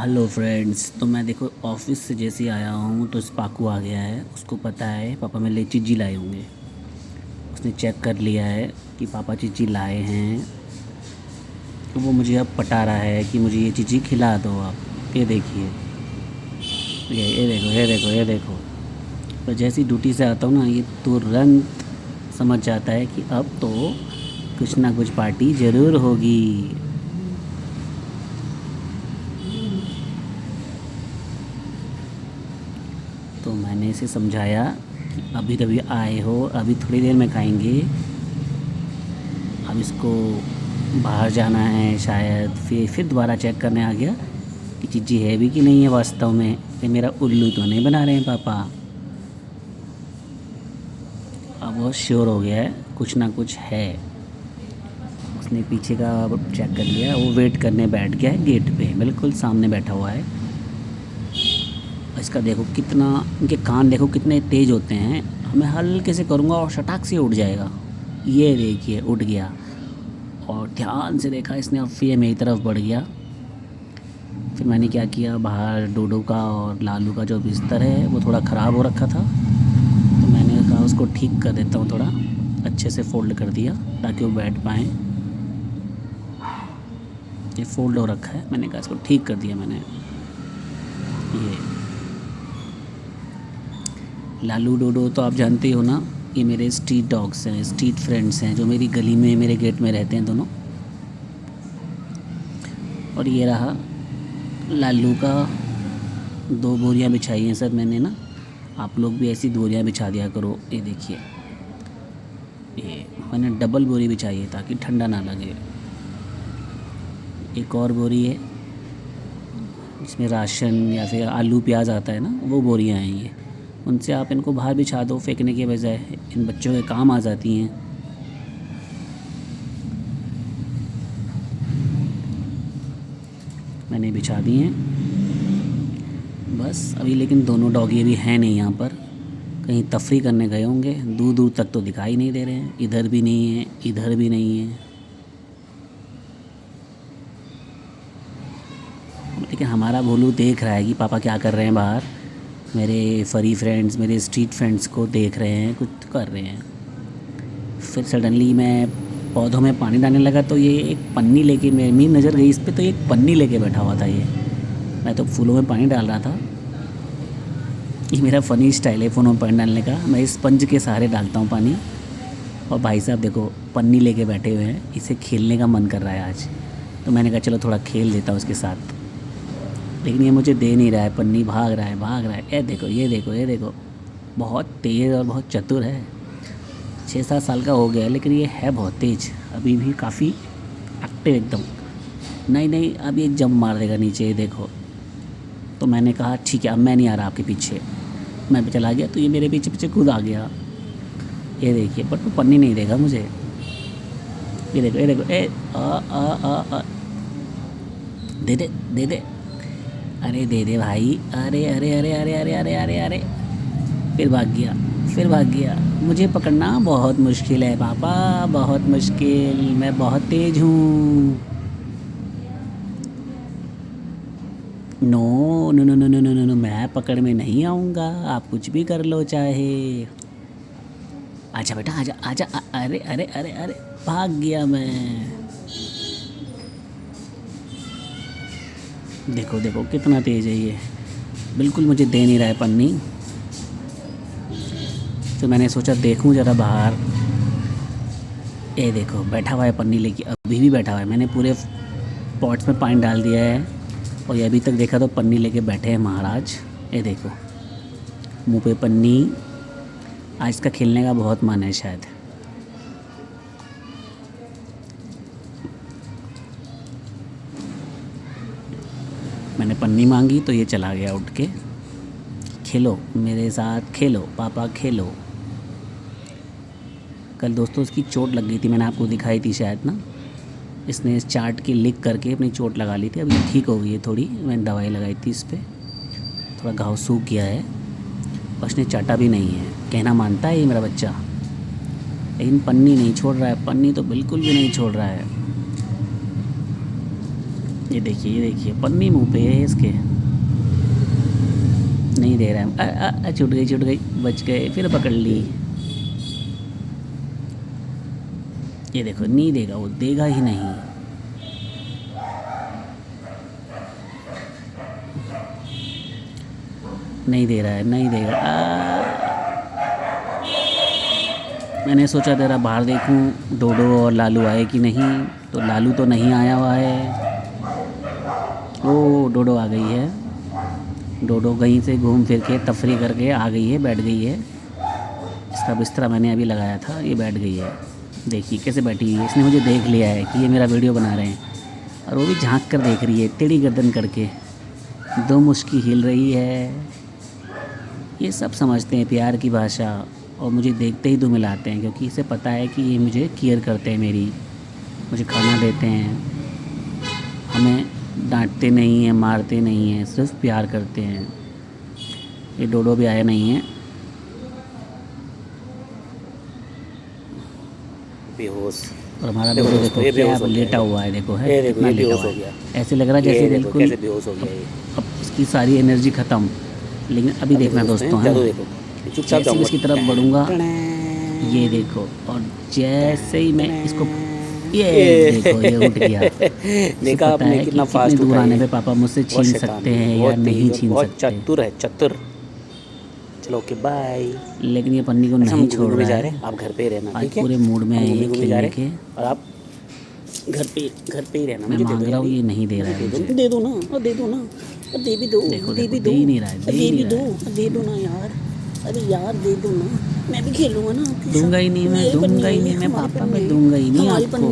Hello friends. तो मैं देखो ऑफिस से जैसे ही आया हूँ तो स्पाकू आ गया है। उसको पता है पापा मेरे लिए चीज़ी लाए होंगे। उसने चेक कर लिया है कि पापा चीज़ी लाए हैं, तो वो मुझे अब पटा रहा है कि मुझे ये चीज़ी खिला दो आप। ये देखिए, ये देखो, ये देखो, ये देखो। तो जैसी ड्यूटी से आता हूँ ना, ये तुरंत समझ जाता है कि अब तो कुछ ना कुछ पार्टी ज़रूर होगी। तो मैंने इसे समझाया कि अभी तभी आए हो, अभी थोड़ी देर में खाएंगे। अब इसको बाहर जाना है शायद। फिर दोबारा चेक करने आ गया कि चीज़ी है भी कि नहीं है वास्तव में। कि मेरा उल्लू तो नहीं बना रहे हैं पापा। अब वो श्योर हो गया है कुछ ना कुछ है। उसने पीछे का चेक कर लिया, वो वेट करने बैठ गया है गेट पे, बिल्कुल सामने बैठा हुआ है। इसका देखो कितना, इनके कान देखो कितने तेज़ होते हैं। मैं हल्के से करूँगा और शटाक से उड़ जाएगा। ये देखिए उठ गया, और ध्यान से देखा इसने और फिर मेरी तरफ बढ़ गया। फिर मैंने क्या किया, बाहर डोडो का और लालू का जो बिस्तर है वो थोड़ा ख़राब हो रखा था, तो मैंने कहा उसको ठीक कर देता हूँ। थोड़ा अच्छे से फ़ोल्ड कर दिया ताकि वो बैठ पाएँ। ये फ़ोल्ड हो रखा है, मैंने कहा इसको ठीक कर दिया मैंने। ये लालू डोडो तो आप जानते ही हो ना, ये मेरे स्ट्रीट डॉग्स हैं, स्ट्रीट फ्रेंड्स हैं, जो मेरी गली में मेरे गेट में रहते हैं दोनों। और ये रहा लालू का। 2 बोरियां बिछाई हैं सर मैंने ना। आप लोग भी ऐसी बोरियां बिछा दिया करो। ये देखिए, ये मैंने डबल बोरी बिछाई है ताकि ठंडा ना लगे। एक और बोरी है जिसमें राशन या फिर आलू प्याज आता है ना, वो बोरियां हैं ये। उनसे आप इनको बाहर बिछा दो फेंकने के बजाय, इन बच्चों के काम आ जाती हैं। मैंने बिछा दी हैं बस अभी। लेकिन दोनों डॉगी भी हैं नहीं यहाँ पर, कहीं तफरी करने गए होंगे। दूर दूर तक तो दिखाई नहीं दे रहे हैं। इधर भी नहीं है, इधर भी नहीं है। लेकिन हमारा भोलू देख रहा है कि पापा क्या कर रहे हैं बाहर। मेरे फरी फ्रेंड्स, मेरे स्ट्रीट फ्रेंड्स को देख रहे हैं, कुछ कर रहे हैं। फिर सडनली मैं पौधों में पानी डालने लगा तो ये एक पन्नी लेके, मेरी नज़र गई इस पर, तो एक पन्नी लेके बैठा हुआ था ये। मैं तो फूलों में पानी डाल रहा था। ये मेरा फ़नी स्टाइल है फूलों में पानी डालने का। मैं स्पंज के सहारे डालता हूँ पानी। और भाई साहब देखो पन्नी लेके बैठे हुए हैं, इसे खेलने का मन कर रहा है आज। तो मैंने कहा चलो थोड़ा खेल देता हूँ उसके साथ। लेकिन ये मुझे दे नहीं रहा है पन्नी, भाग रहा है, भाग रहा है। ये देखो, ये देखो, ये देखो, बहुत तेज़ और बहुत चतुर है। 6-7 साल का हो गया है लेकिन ये है बहुत तेज़, अभी भी काफ़ी एक्टिव एकदम। नहीं नहीं, अब ये जंप मार देगा नीचे, ये देखो। तो मैंने कहा ठीक है अब मैं नहीं आ रहा आपके पीछे। मैं चला गया तो ये मेरे पीछे पीछे खुद आ गया। ये देखिए, बट वो पन्नी नहीं देगा मुझे। ये देखो, ये देखो, ए आ दे दे, दे दे, अरे दे दे भाई। अरे अरे अरे अरे अरे अरे अरे अरे, फिर भाग गया, फिर भाग गया। मुझे पकड़ना बहुत मुश्किल है पापा, बहुत मुश्किल। मैं बहुत तेज़ हूँ। No no no no no no no, मैं पकड़ में नहीं आऊँगा। आप कुछ भी कर लो चाहे। आजा बेटा, आजा आजा। अरे अरे अरे अरे, भाग गया मैं। देखो देखो कितना तेज़ है ये, बिल्कुल मुझे दे नहीं रहा है पन्नी। तो मैंने सोचा देखूं ज़रा बाहर। ये देखो बैठा हुआ है पन्नी लेके, अभी भी बैठा हुआ है। मैंने पूरे पॉट्स में पानी डाल दिया है और ये अभी तक देखा तो पन्नी लेके बैठे हैं महाराज। ये देखो मुंह पे पन्नी। आज इसका खेलने का बहुत मन है शायद। मैंने पन्नी मांगी तो ये चला गया उठ के। खेलो मेरे साथ, खेलो पापा खेलो। कल दोस्तों उसकी चोट लग गई थी, मैंने आपको दिखाई थी शायद ना। इसने इस चार्ट की लिख करके अपनी चोट लगा ली थी। अभी ठीक हो गई है थोड़ी, मैंने दवाई लगाई थी इस पर। थोड़ा घाव सूख गया है और इसने चाटा भी नहीं है। कहना मानता है ये मेरा बच्चा, लेकिन पन्नी नहीं छोड़ रहा है। पन्नी तो बिल्कुल भी नहीं छोड़ रहा है। ये देखिए पन्नी मुंह पे है इसके, नहीं दे रहा है। छूट गई, बच गए, फिर पकड़ ली। ये देखो नहीं देगा, वो देगा ही नहीं। नहीं दे रहा है, नहीं देगा। मैंने सोचा ज़रा बाहर देखूं डोडो और लालू आए कि नहीं, तो लालू तो नहीं आया हुआ है। ओ डोडो आ गई है। डोडो कहीं से घूम फिर के तफरी करके आ गई है, बैठ गई है। इसका बिस्तरा मैंने अभी लगाया था, ये बैठ गई है। देखिए कैसे बैठी हुई है, इसने मुझे देख लिया है कि ये मेरा वीडियो बना रहे हैं, और वो भी झांक कर देख रही है टेढ़ी गर्दन करके, दो मुश्की हिल रही है। ये सब समझते हैं प्यार की भाषा, और मुझे देखते ही दो मिलाते हैं, क्योंकि इसे पता है कि ये मुझे केयर करते हैं, मेरी मुझे खाना देते हैं, हमें डांटते नहीं हैं, मारते नहीं हैं, सिर्फ प्यार करते हैं। ये डोडो भी आया नहीं है, बेहोश। और हमारा डोडो देखो क्या लेटा हुआ है, देखो है कितना लेटा हुआ है। ऐसे लग रहा है जैसे बिल्कुल कैसे बेहोश हो गया ये। अब इसकी सारी एनर्जी ख़त्म। लेकिन अभी देखना दोस्तों है, जैसे ही इसकी तरफ बढ़ूँगा, ये देखो, और जैसे ही मैं इसको, ये देखो ये उठ गया। देखा आपने कितना फास्ट दूर आने पे पापा मुझसे छीन सकते हैं या नहीं छीन सकते। चतुर है, चतुर। चलो ओके बाय। लेकिन ये पन्नी को नहीं छोड़ रहा है। आप घर पे ही रहना, आज पूरे मूड में है ये खेलने के, और आप घर पे ही रहना। मैं मांग रहा हूँ, ये नहीं दे रहा है मुझे। दे दो ना, दे दो ना, दे भी दो, देखो दे भी दे ही नहीं रहा है, दे दो ना यार। अरे यार दे दो ना, मैं भी खेलूंगा ना। दूंगा ही नहीं, मैं दूंगा ही नहीं, मैं पापा मैं दूंगा ही नहीं आपको।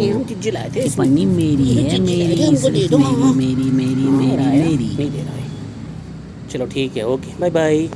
ये पन्नी मेरी है, मेरी। नहीं दे रहा है। चलो ठीक है, ओके बाय बाय।